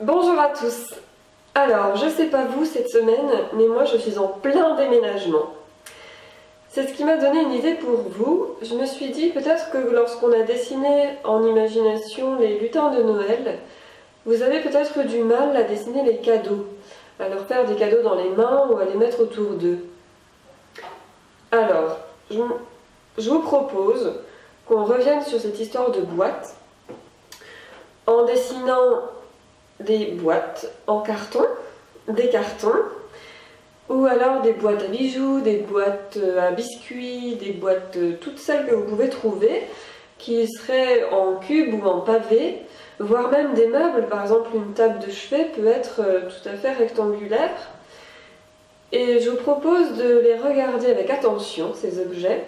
Bonjour à tous. Alors, je sais pas vous cette semaine, mais moi je suis en plein déménagement. C'est ce qui m'a donné une idée pour vous. Je me suis dit peut-être que lorsqu'on a dessiné en imagination les lutins de Noël, vous avez peut-être du mal à dessiner les cadeaux, à leur faire des cadeaux dans les mains ou à les mettre autour d'eux. Alors, je vous propose qu'on revienne sur cette histoire de boîte en dessinant des boîtes en carton, des cartons, ou alors des boîtes à bijoux, des boîtes à biscuits, des boîtes toutes celles que vous pouvez trouver, qui seraient en cube ou en pavé, voire même des meubles, par exemple une table de chevet peut être tout à fait rectangulaire. Et je vous propose de les regarder avec attention, ces objets,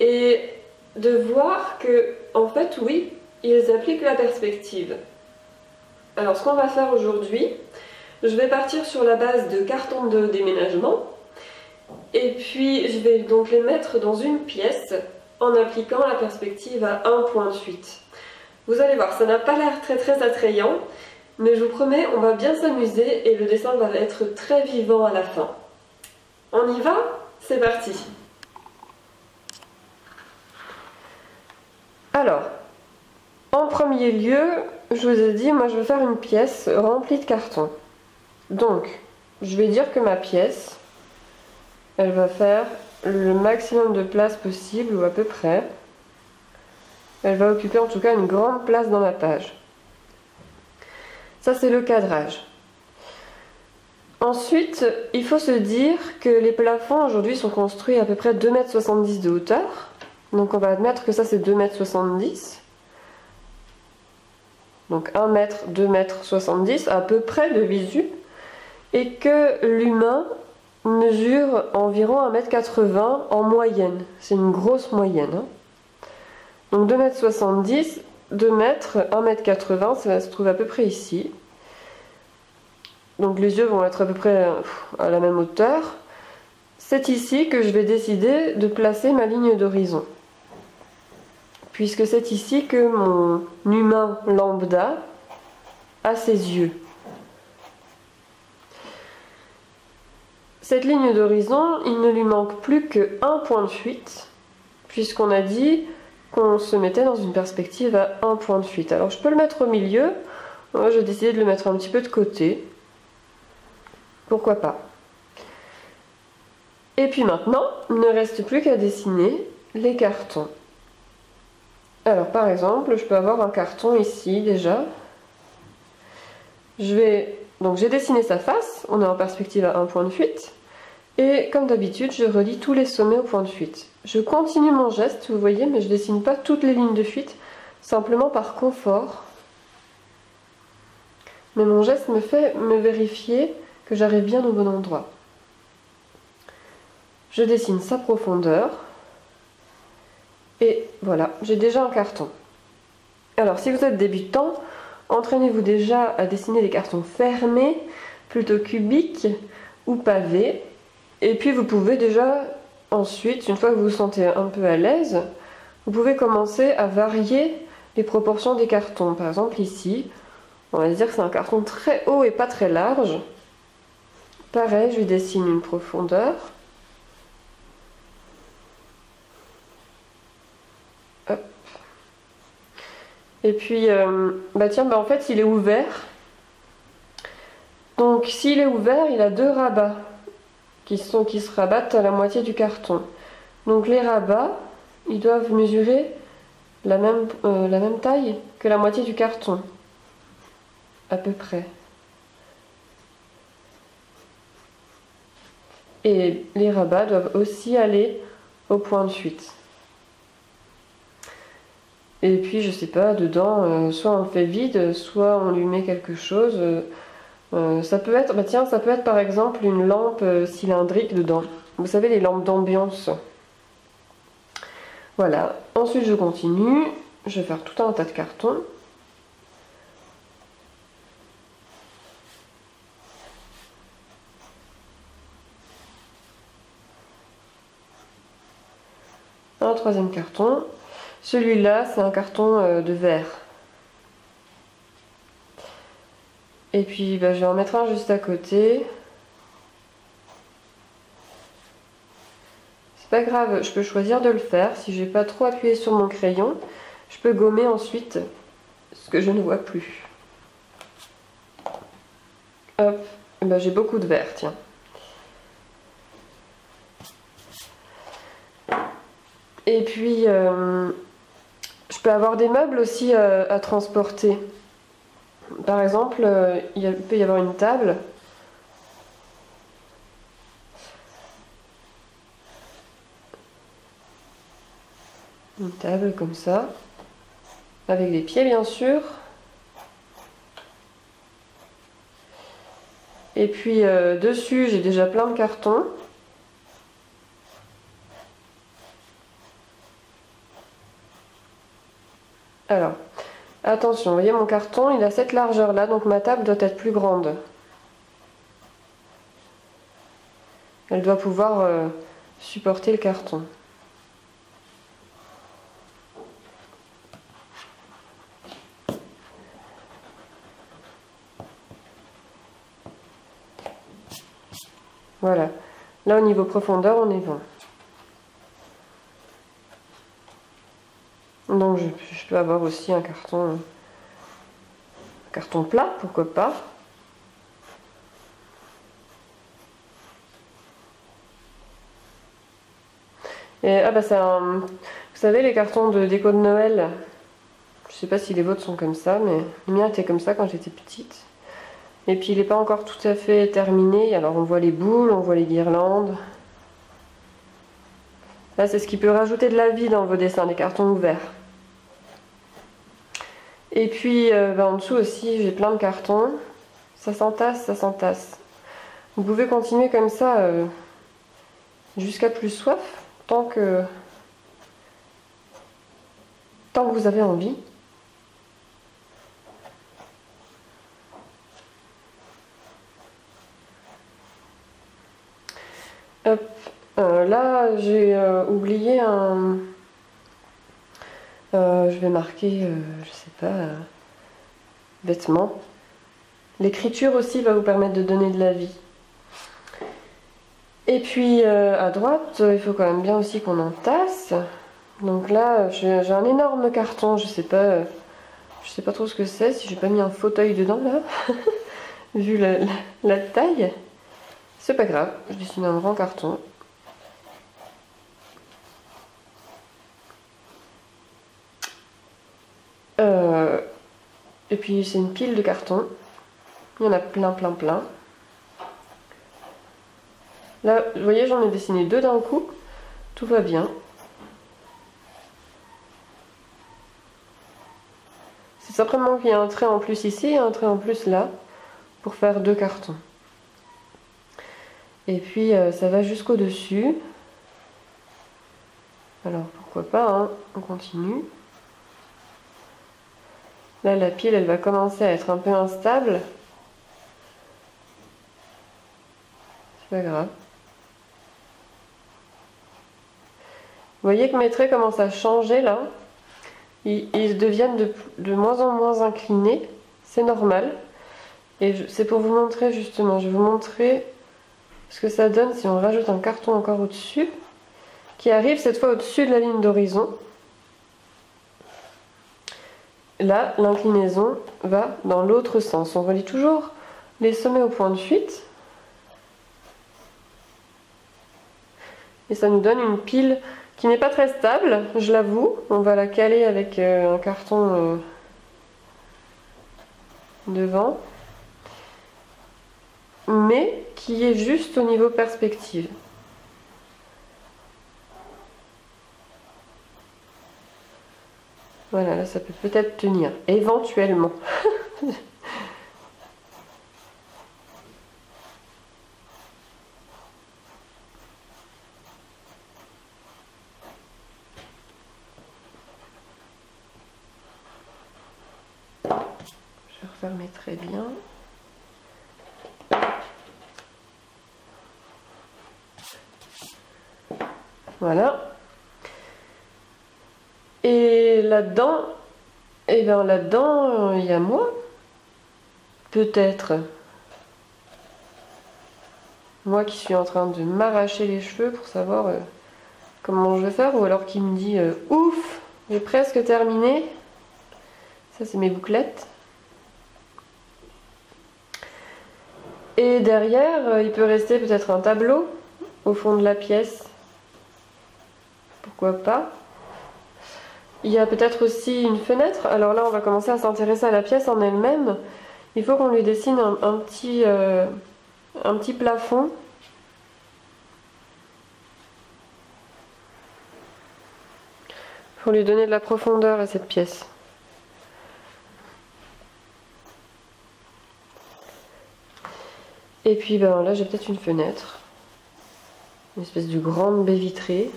et de voir que, en fait, oui, ils appliquent la perspective. Alors ce qu'on va faire aujourd'hui, je vais partir sur la base de cartons de déménagement et puis je vais donc les mettre dans une pièce en appliquant la perspective à un point de fuite. Vous allez voir, ça n'a pas l'air très attrayant, mais je vous promets, on va bien s'amuser et le dessin va être très vivant à la fin. On y va? C'est parti! Alors, en premier lieu, je vous ai dit, moi je veux faire une pièce remplie de cartons. Donc, je vais dire que ma pièce, elle va faire le maximum de place possible, ou à peu près. Elle va occuper en tout cas une grande place dans ma page. Ça, c'est le cadrage. Ensuite, il faut se dire que les plafonds aujourd'hui sont construits à peu près 2,70 m de hauteur. Donc on va admettre que ça c'est 2,70 m. Donc 1 m, 2,70 m à peu près de visu. Et que l'humain mesure environ 1,80 m en moyenne. C'est une grosse moyenne. Hein. Donc 2,70 m, 2 mètres, 1,80 m, ça se trouve à peu près ici. Donc les yeux vont être à peu près à la même hauteur. C'est ici que je vais décider de placer ma ligne d'horizon. Puisque c'est ici que mon humain lambda a ses yeux. Cette ligne d'horizon, il ne lui manque plus qu'un point de fuite, puisqu'on a dit qu'on se mettait dans une perspective à un point de fuite. Alors je peux le mettre au milieu, moi j'ai décidé de le mettre un petit peu de côté, pourquoi pas. Et puis maintenant, il ne reste plus qu'à dessiner les cartons. Alors par exemple, je peux avoir un carton ici déjà. Donc j'ai dessiné sa face, on est en perspective à un point de fuite. Et comme d'habitude, je relie tous les sommets au point de fuite. Je continue mon geste, vous voyez, mais je ne dessine pas toutes les lignes de fuite, simplement par confort. Mais mon geste me fait me vérifier que j'arrive bien au bon endroit. Je dessine sa profondeur. Et voilà, j'ai déjà un carton. Alors, si vous êtes débutant, entraînez-vous déjà à dessiner des cartons fermés, plutôt cubiques ou pavés. Et puis vous pouvez déjà, ensuite, une fois que vous vous sentez un peu à l'aise, vous pouvez commencer à varier les proportions des cartons. Par exemple ici, on va dire que c'est un carton très haut et pas très large. Pareil, je lui dessine une profondeur. Hop. Et puis, en fait, il est ouvert. Donc, s'il est ouvert, il a deux rabats qui se rabattent à la moitié du carton. Donc, les rabats, ils doivent mesurer la même taille que la moitié du carton, à peu près. Et les rabats doivent aussi aller au point de fuite. Et puis, je sais pas, dedans, soit on le fait vide, soit on lui met quelque chose. Ça peut être, ça peut être par exemple une lampe cylindrique dedans. Vous savez, les lampes d'ambiance. Voilà. Ensuite, je continue. Je vais faire tout un tas de cartons. Un troisième carton. Celui-là, c'est un carton de verre. Et puis bah, je vais en mettre un juste à côté. C'est pas grave, je peux choisir de le faire. Si j'ai pas trop appuyé sur mon crayon, je peux gommer ensuite ce que je ne vois plus. Hop, bah, j'ai beaucoup de vert, tiens. Et puis, je peux avoir des meubles aussi à transporter. Par exemple, il peut y avoir une table. Une table comme ça, avec des pieds bien sûr. Et puis dessus, j'ai déjà plein de cartons. Alors, attention, vous voyez mon carton, il a cette largeur là, donc ma table doit être plus grande. Elle doit pouvoir supporter le carton. Voilà. Là, au niveau profondeur, on est bon. Donc, je peux avoir aussi un carton plat, pourquoi pas. Et, ah bah c'est un... Vous savez, les cartons de déco de Noël, je sais pas si les vôtres sont comme ça, mais le mien était comme ça quand j'étais petite. Et puis il n'est pas encore tout à fait terminé, alors on voit les boules, on voit les guirlandes. Là, c'est ce qui peut rajouter de la vie dans vos dessins, les cartons ouverts. Et puis bah, en dessous aussi, j'ai plein de cartons. Ça s'entasse, ça s'entasse. Vous pouvez continuer comme ça jusqu'à plus soif, tant que vous avez envie. Hop. Là, j'ai oublié un... je vais marquer, je sais pas, vêtements. L'écriture aussi va vous permettre de donner de la vie. Et puis à droite, il faut quand même bien aussi qu'on entasse. Donc là, j'ai un énorme carton, je sais pas trop ce que c'est, si j'ai pas mis un fauteuil dedans là, vu la taille. C'est pas grave, je dessine un grand carton. Et puis c'est une pile de cartons. Il y en a plein, plein, plein. Là, vous voyez, j'en ai dessiné 2 d'un coup. Tout va bien. C'est simplement qu'il y a un trait en plus ici et un trait en plus là, pour faire 2 cartons. Et puis ça va jusqu'au dessus. Alors pourquoi pas, hein, on continue. Là, la pile, elle va commencer à être un peu instable. C'est pas grave. Vous voyez que mes traits commencent à changer là. Ils deviennent de moins en moins inclinés. C'est normal. Et c'est pour vous montrer justement. Je vais vous montrer ce que ça donne si on rajoute un carton encore au-dessus. Qui arrive cette fois au-dessus de la ligne d'horizon. Là, l'inclinaison va dans l'autre sens. On relie toujours les sommets au point de fuite. Et ça nous donne une pile qui n'est pas très stable, je l'avoue. On va la caler avec un carton devant. Mais qui est juste au niveau perspective. Voilà, là ça peut peut-être tenir, éventuellement. Je referme très bien. Voilà. Et là-dedans, il y a moi. peut-être moi qui suis en train de m'arracher les cheveux pour savoir comment je vais faire, ou alors qui me dit ouf, j'ai presque terminé. Ça c'est mes bouclettes. Et derrière, il peut rester peut-être un tableau au fond de la pièce. Pourquoi pas? Il y a peut-être aussi une fenêtre. Alors là, on va commencer à s'intéresser à la pièce en elle-même. Il faut qu'on lui dessine un petit plafond. Pour lui donner de la profondeur à cette pièce. Et puis ben, là, j'ai peut-être une fenêtre. Une espèce de grande baie vitrée.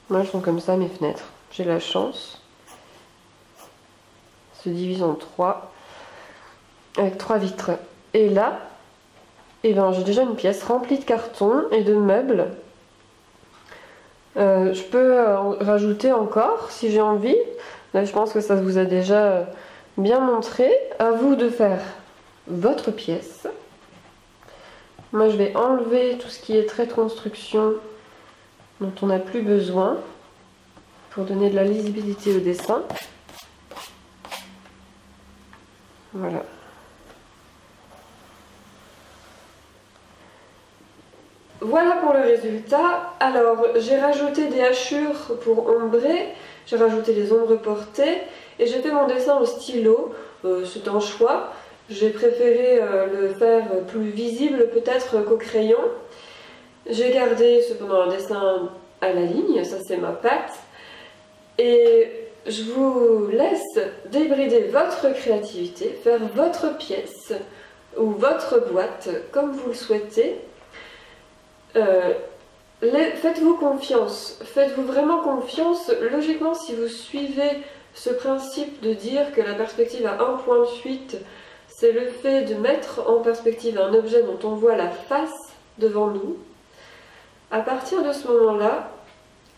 Moi, elles sont comme ça, mes fenêtres. J'ai la chance. Se divise en 3. Avec 3 vitres. Et là, eh ben, j'ai déjà une pièce remplie de cartons et de meubles. Je peux rajouter encore si j'ai envie. Là, je pense que ça vous a déjà bien montré. À vous de faire votre pièce. Moi, je vais enlever tout ce qui est trait de construction dont on n'a plus besoin pour donner de la lisibilité au dessin. Voilà. Voilà pour le résultat. Alors, j'ai rajouté des hachures pour ombrer, j'ai rajouté les ombres portées et j'ai fait mon dessin au stylo. C'est un choix. J'ai préféré le faire plus visible peut-être qu'au crayon. J'ai gardé cependant un dessin à la ligne, ça c'est ma patte. Et je vous laisse débrider votre créativité, faire votre pièce ou votre boîte comme vous le souhaitez. Faites-vous confiance, faites-vous vraiment confiance. Logiquement, si vous suivez ce principe de dire que la perspective a un point de fuite, c'est le fait de mettre en perspective un objet dont on voit la face devant nous. À partir de ce moment-là,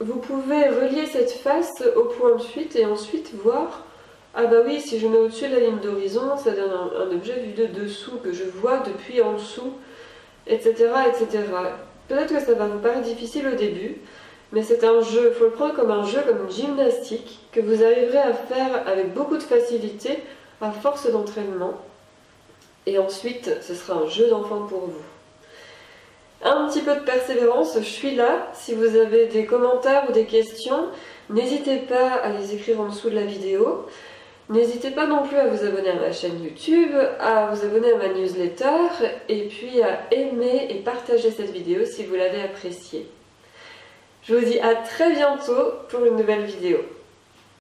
vous pouvez relier cette face au point de fuite et ensuite voir, ah bah oui, si je mets au-dessus de la ligne d'horizon, ça donne un objet vu de dessous, que je vois depuis en dessous, etc. etc. Peut-être que ça va vous paraître difficile au début, mais c'est un jeu, il faut le prendre comme un jeu, comme une gymnastique, que vous arriverez à faire avec beaucoup de facilité, à force d'entraînement. Et ensuite, ce sera un jeu d'enfant pour vous. Un petit peu de persévérance, je suis là. Si vous avez des commentaires ou des questions, n'hésitez pas à les écrire en dessous de la vidéo. N'hésitez pas non plus à vous abonner à ma chaîne YouTube, à vous abonner à ma newsletter, et puis à aimer et partager cette vidéo si vous l'avez appréciée. Je vous dis à très bientôt pour une nouvelle vidéo.